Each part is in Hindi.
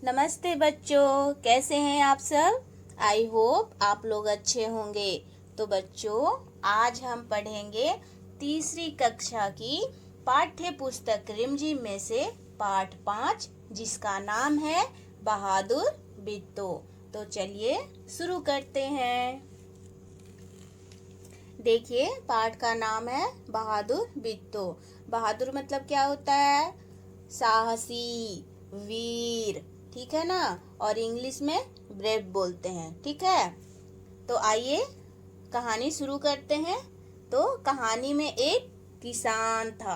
नमस्ते बच्चों, कैसे हैं आप सब। आई होप आप लोग अच्छे होंगे। तो बच्चों, आज हम पढ़ेंगे तीसरी कक्षा की पाठ्य पुस्तक रिमझिम में से पाठ 5, जिसका नाम है बहादुर बिट्टो। तो चलिए शुरू करते हैं। देखिए, पाठ का नाम है बहादुर बिट्टो। बहादुर मतलब क्या होता है? साहसी, वीर, ठीक है ना। और इंग्लिश में ब्रेव बोलते हैं, ठीक है। तो आइए कहानी शुरू करते हैं। तो कहानी में एक किसान था,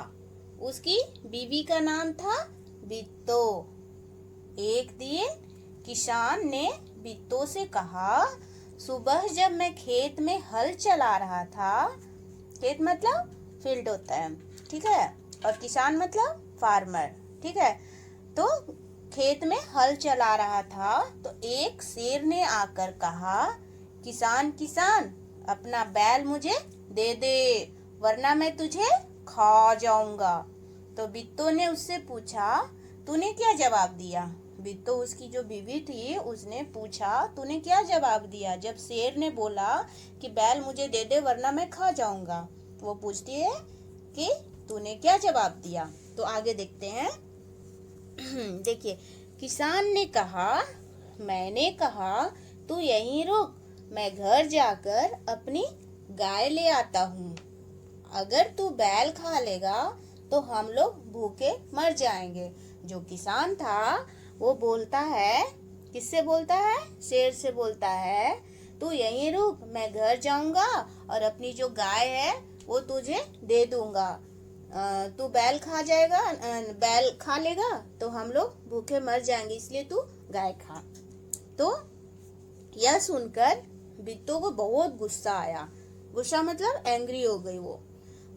उसकी बीवी का नाम था बिट्टो। एक दिन किसान ने बिट्टो से कहा, सुबह जब मैं खेत में हल चला रहा था, खेत मतलब फील्ड होता है, ठीक है, और किसान मतलब फार्मर, ठीक है। तो खेत में हल चला रहा था तो एक शेर ने आकर कहा, किसान किसान, अपना बैल मुझे दे दे, वरना मैं तुझे खा जाऊंगा। तो बिट्टो ने उससे पूछा, तूने क्या जवाब दिया? बिट्टो, उसकी जो बीवी थी, उसने पूछा, तूने क्या जवाब दिया जब शेर ने बोला कि बैल मुझे दे दे वरना मैं खा जाऊंगा। वो पूछती है कि तूने क्या जवाब दिया। तो आगे देखते हैं। देखिए, किसान ने कहा, मैंने कहा तू यहीं रुक, मैं घर जाकर अपनी गाय ले आता हूँ। अगर तू बैल खा लेगा तो हम लोग भूखे मर जाएंगे। जो किसान था वो बोलता है, किससे बोलता है? शेर से बोलता है, तू यहीं रुक, मैं घर जाऊंगा और अपनी जो गाय है वो तुझे दे दूंगा। तू बैल खा जाएगा, बैल खा लेगा तो हम लोग भूखे मर जाएंगे, इसलिए तू गाय खा। तो यह सुनकर बिट्टो को बहुत गुस्सा आया। गुस्सा मतलब एंग्री हो गई वो।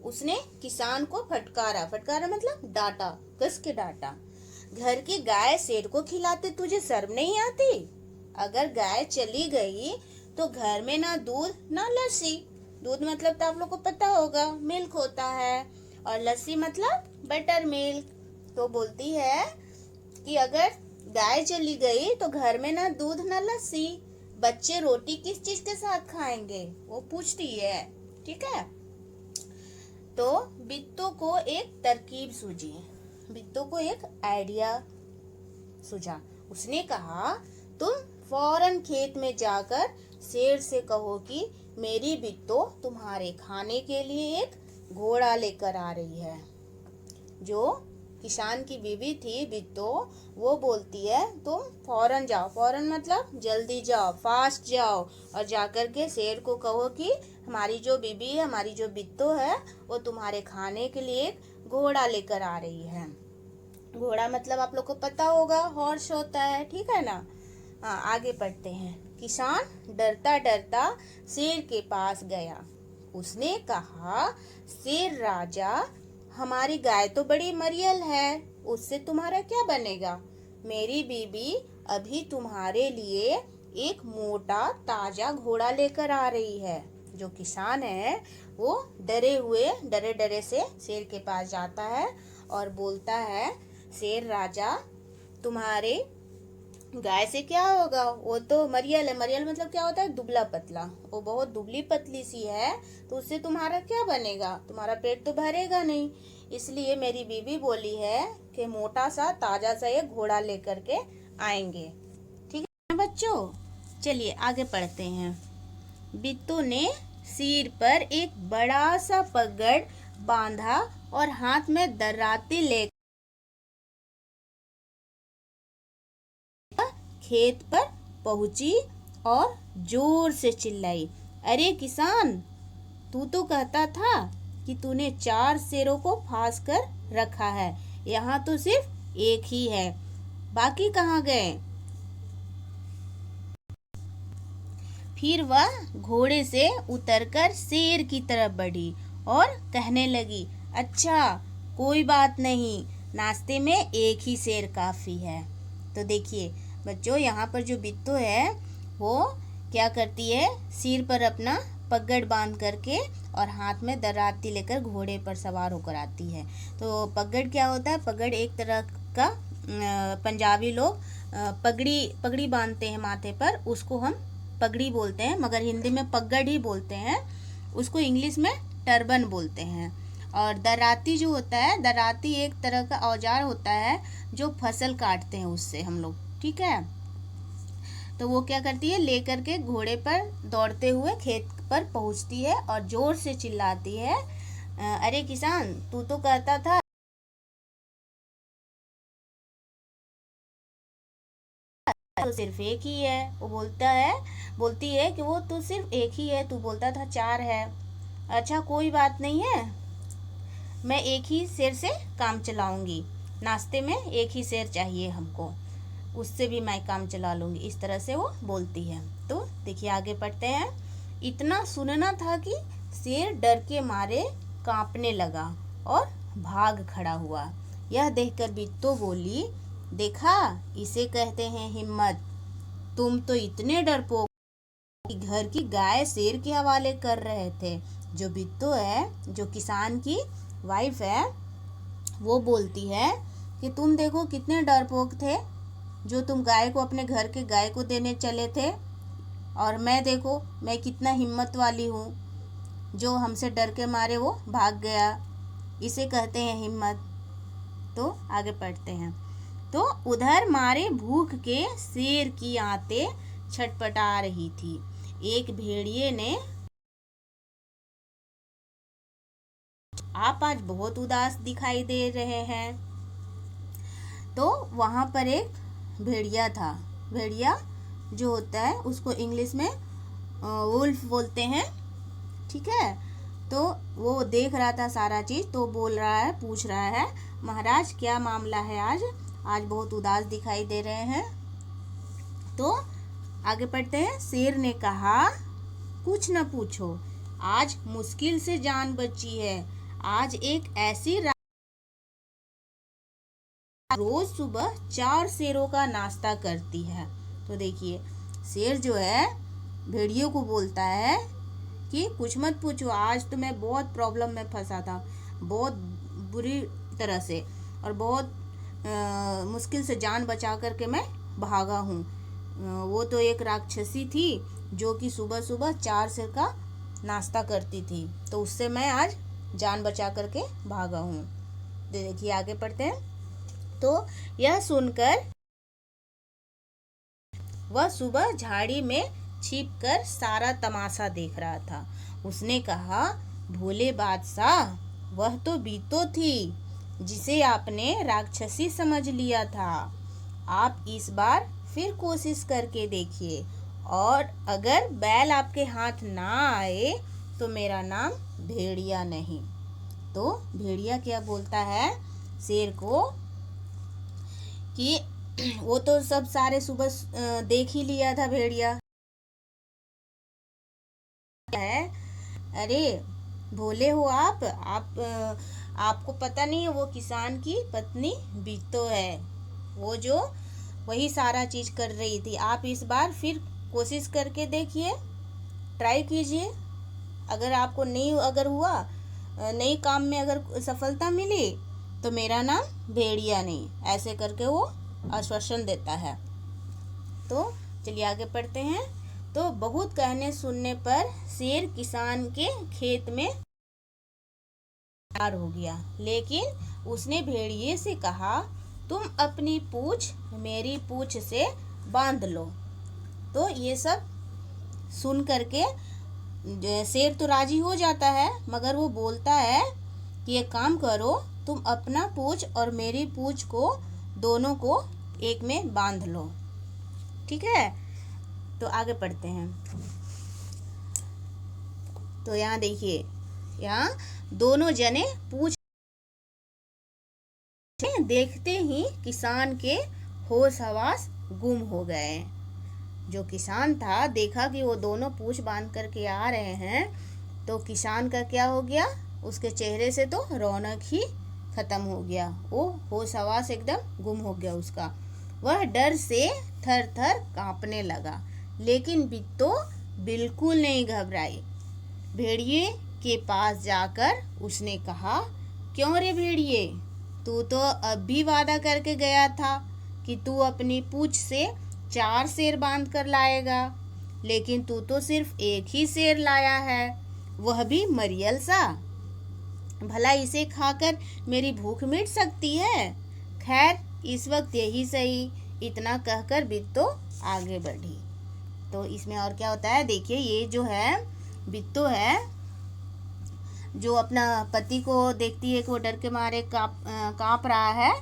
उसने किसान को फटकारा, फटकारा मतलब डांटा, कस के डांटा। घर की गाय शेर को खिलाते तुझे शर्म नहीं आती? अगर गाय चली गई तो घर में ना दूध ना लस्सी। दूध मतलब तो आप लोग को पता होगा, मिल्क होता है, और लस्सी मतलब बटर मिल्क। तो बोलती है कि अगर गाय चली गई तो घर में ना दूध ना लस्सी, बच्चे रोटी किस चीज के साथ खाएंगे? वो पूछती है, ठीक है। तो बिट्टो को एक तरकीब सूझी, बिट्टो को एक आइडिया सूझा। उसने कहा, तुम फौरन खेत में जाकर शेर से कहो कि मेरी बिट्टो तुम्हारे खाने के लिए एक घोड़ा लेकर आ रही है। जो किसान की बीवी थी बिट्टो, वो बोलती है, तुम फौरन जाओ, फौरन मतलब जल्दी जाओ, फास्ट जाओ, और जाकर के शेर को कहो कि हमारी जो बीवी है, हमारी जो बिट्टो है, वो तुम्हारे खाने के लिए एक घोड़ा लेकर आ रही है। घोड़ा मतलब आप लोग को पता होगा, हॉर्स होता है, ठीक है ना। हाँ, आगे पढ़ते हैं। किसान डरता डरता शेर के पास गया। उसने कहा, शेर राजा, हमारी गाय तो बड़ी मरियल है, उससे तुम्हारा क्या बनेगा? मेरी बीबी अभी तुम्हारे लिए एक मोटा ताजा घोड़ा लेकर आ रही है। जो किसान है वो डरे डरे से शेर के पास जाता है और बोलता है, शेर राजा, तुम्हारे गाय से क्या होगा? वो तो मरियल है। मरियल मतलब क्या होता है? दुबला पतला। वो बहुत दुबली पतली सी है, तो उससे तुम्हारा क्या बनेगा? तुम्हारा पेट तो भरेगा नहीं। इसलिए मेरी बीवी बोली है कि मोटा सा ताजा सा एक घोड़ा लेकर के आएंगे, ठीक है बच्चों। चलिए आगे पढ़ते हैं। बिट्टो ने सिर पर एक बड़ा सा पगड़ बांधा और हाथ में दराती ले खेत पर पहुंची और जोर से चिल्लाई, अरे किसान, तू तो कहता था कि तूने 4 शेरों को फांस कर रखा है, यहाँ तो सिर्फ एक ही है, बाकी कहाँ गए? फिर वह घोड़े से उतरकर शेर की तरफ बढ़ी और कहने लगी, अच्छा कोई बात नहीं, नाश्ते में एक ही शेर काफ़ी है। तो देखिए बच्चों, यहाँ पर जो बिट्टो है वो क्या करती है, सिर पर अपना पगड़ बांध करके और हाथ में दराती लेकर घोड़े पर सवार होकर आती है। तो पगड़ क्या होता है? पगड़ एक तरह का पंजाबी लोग पगड़ी पगड़ी बांधते हैं माथे पर, उसको हम पगड़ी बोलते हैं, मगर हिंदी में पगड़ ही बोलते हैं। उसको इंग्लिश में टर्बन बोलते हैं। और दराती जो होता है, दराती एक तरह का औजार होता है जो फसल काटते हैं उससे हम लोग, ठीक है। तो वो क्या करती है, लेकर के घोड़े पर दौड़ते हुए खेत पर पहुंचती है और जोर से चिल्लाती है, अरे किसान, तू तो कहता था तो सिर्फ एक ही है। वो बोलती है कि वो तो सिर्फ एक ही है, तू बोलता था 4 है। अच्छा कोई बात नहीं है, मैं एक ही शेर से काम चलाऊंगी, नाश्ते में एक ही शेर चाहिए हमको, उससे भी मैं काम चला लूंगी। इस तरह से वो बोलती है। तो देखिए आगे पढ़ते हैं। इतना सुनना था कि शेर डर के मारे कांपने लगा और भाग खड़ा हुआ। यह देखकर बिट्टो बोली, देखा, इसे कहते हैं हिम्मत। तुम तो इतने डरपोक कि घर की गाय शेर के हवाले कर रहे थे। जो बिट्टो है, जो किसान की वाइफ है, वो बोलती है कि तुम देखो कितने डरपोक थे, जो तुम गाय को, अपने घर के गाय को देने चले थे, और मैं देखो मैं कितना हिम्मत वाली हूँ, जो हमसे डर के मारे वो भाग गया। इसे कहते हैं हिम्मत। तो आगे पढ़ते हैं। तो उधर मारे भूख के शेर की आंतें छटपटा रही थी। एक भेड़िए ने, आप आज बहुत उदास दिखाई दे रहे हैं। तो वहाँ पर एक भेड़िया था। भेड़िया जो होता है उसको इंग्लिश में वुल्फ बोलते हैं, ठीक है। तो वो देख रहा था सारा चीज़, तो बोल रहा है, पूछ रहा है, महाराज क्या मामला है, आज बहुत उदास दिखाई दे रहे हैं। तो आगे पढ़ते हैं। शेर ने कहा, कुछ न पूछो, आज मुश्किल से जान बची है। आज एक ऐसी रोज सुबह 4 शेरों का नाश्ता करती है। तो देखिए शेर जो है भेड़ियों को बोलता है कि कुछ मत पूछो, आज तो मैं बहुत प्रॉब्लम में फंसा था, बहुत बुरी तरह से, और बहुत मुश्किल से जान बचा करके मैं भागा हूँ। वो तो एक राक्षसी थी जो कि सुबह सुबह 4 शेर का नाश्ता करती थी, तो उससे मैं आज जान बचा करके भागा हूँ। देखिए आगे पढ़ते हैं। तो यह सुनकर वह सुबह झाड़ी में छिपकर सारा तमाशा देख रहा था। उसने कहा, भोले बादशाह, वह तो बिट्टो थी जिसे आपने राक्षसी समझ लिया था। आप इस बार फिर कोशिश करके देखिए, और अगर बैल आपके हाथ ना आए तो मेरा नाम भेड़िया नहीं। तो भेड़िया क्या बोलता है शेर को कि वो तो सब सारे सुबह देख ही लिया था भेड़िया है। अरे भोले हो आप आपको पता नहीं है, वो किसान की पत्नी बिट्टो है, वो जो वही सारा चीज कर रही थी। आप इस बार फिर कोशिश करके देखिए, ट्राई कीजिए। अगर आपको अगर हुआ, नई काम में अगर सफलता मिली, तो मेरा नाम भेड़िया नहीं, ऐसे करके वो आश्वासन देता है। तो चलिए आगे पढ़ते हैं। तो बहुत कहने सुनने पर शेर किसान के खेत में हो गया, लेकिन उसने भेड़िए से कहा, तुम अपनी पूंछ मेरी पूंछ से बांध लो। तो ये सब सुन करके शेर तो राजी हो जाता है, मगर वो बोलता है कि एक काम करो, तुम अपना पूंछ और मेरी पूंछ को, दोनों को एक में बांध लो, ठीक है। तो आगे पढ़ते हैं। तो यहाँ देखिए, यहाँ दोनों जने पूछ, देखते ही किसान के होश हवास गुम हो गए। जो किसान था, देखा कि वो दोनों पूंछ बांध करके आ रहे हैं, तो किसान का क्या हो गया, उसके चेहरे से तो रौनक ही खत्म हो गया, वो होश हवास एकदम गुम हो गया उसका। वह डर से थर थर कांपने लगा, लेकिन बिट्टो बिल्कुल नहीं घबराई। भेड़िए के पास जाकर उसने कहा, क्यों रे भेड़िए, तू तो अब भी वादा करके गया था कि तू अपनी पूंछ से 4 शेर बांध कर लाएगा, लेकिन तू तो सिर्फ एक ही शेर लाया है, वह भी मरियल सा। भला इसे खाकर मेरी भूख मिट सकती है? खैर इस वक्त यही सही। इतना कहकर बिट्टो आगे बढ़ी। तो इसमें और क्या होता है, देखिए ये जो है बिट्टो है, जो अपना पति को देखती है कि वो डर के मारे कांप रहा है,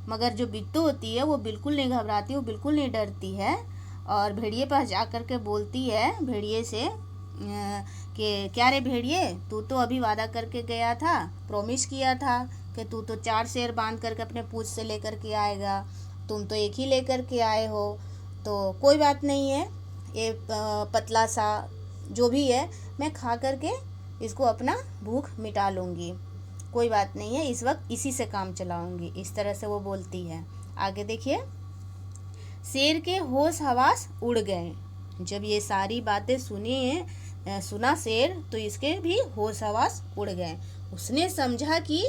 मगर जो बिट्टो होती है वो बिल्कुल नहीं घबराती, वो बिल्कुल नहीं डरती है। और भेड़िए पास जा कर के बोलती है भेड़िए से कि क्या रे भेड़िए, तू तो अभी वादा करके गया था, प्रॉमिस किया था कि तू तो 4 शेर बांध करके अपने पूंछ से लेकर के आएगा, तुम तो एक ही लेकर के आए हो। तो कोई बात नहीं है, ये पतला सा जो भी है मैं खा करके इसको अपना भूख मिटा लूँगी, कोई बात नहीं है, इस वक्त इसी से काम चलाऊँगी। इस तरह से वो बोलती है। आगे देखिए, शेर के होश हवास उड़ गए। जब ये सारी बातें सुना शेर, तो इसके भी होश हवास उड़ गए। उसने समझा कि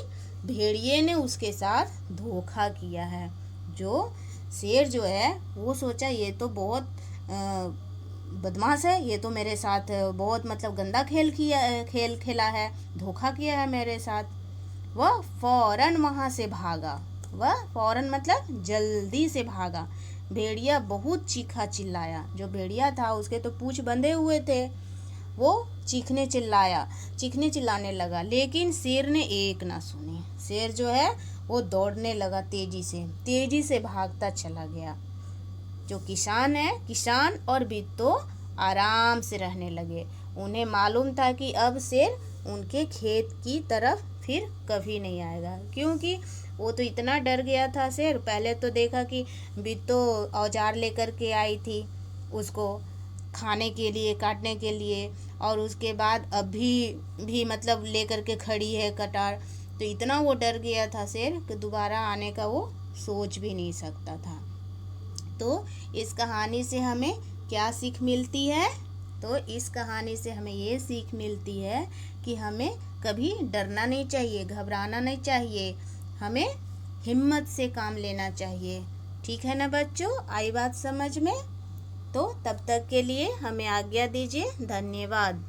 भेड़िए ने उसके साथ धोखा किया है। जो शेर जो है वो सोचा ये तो बहुत बदमाश है, ये तो मेरे साथ बहुत मतलब गंदा खेल खेला है, धोखा किया है मेरे साथ। वह फौरन वहाँ से भागा। वह फौरन मतलब जल्दी से भागा। भेड़िया बहुत चीखा चिल्लाया। जो भेड़िया था उसके तो पूंछ बंधे हुए थे, वो चीखने चिल्लाने लगा, लेकिन शेर ने एक ना सुनी। शेर जो है वो दौड़ने लगा, तेजी से भागता चला गया। जो किसान और बिट्टो आराम से रहने लगे। उन्हें मालूम था कि अब शेर उनके खेत की तरफ फिर कभी नहीं आएगा, क्योंकि वो तो इतना डर गया था शेर। पहले तो देखा कि बिट्टो औजार लेकर के आई थी उसको खाने के लिए, काटने के लिए, और उसके बाद अभी भी मतलब लेकर के खड़ी है कटार। तो इतना वो डर गया था शेर कि दोबारा आने का वो सोच भी नहीं सकता था। तो इस कहानी से हमें क्या सीख मिलती है? तो इस कहानी से हमें ये सीख मिलती है कि हमें कभी डरना नहीं चाहिए, घबराना नहीं चाहिए, हमें हिम्मत से काम लेना चाहिए। ठीक है ना बच्चों, आई बात समझ में? तो तब तक के लिए हमें आज्ञा दीजिए। धन्यवाद।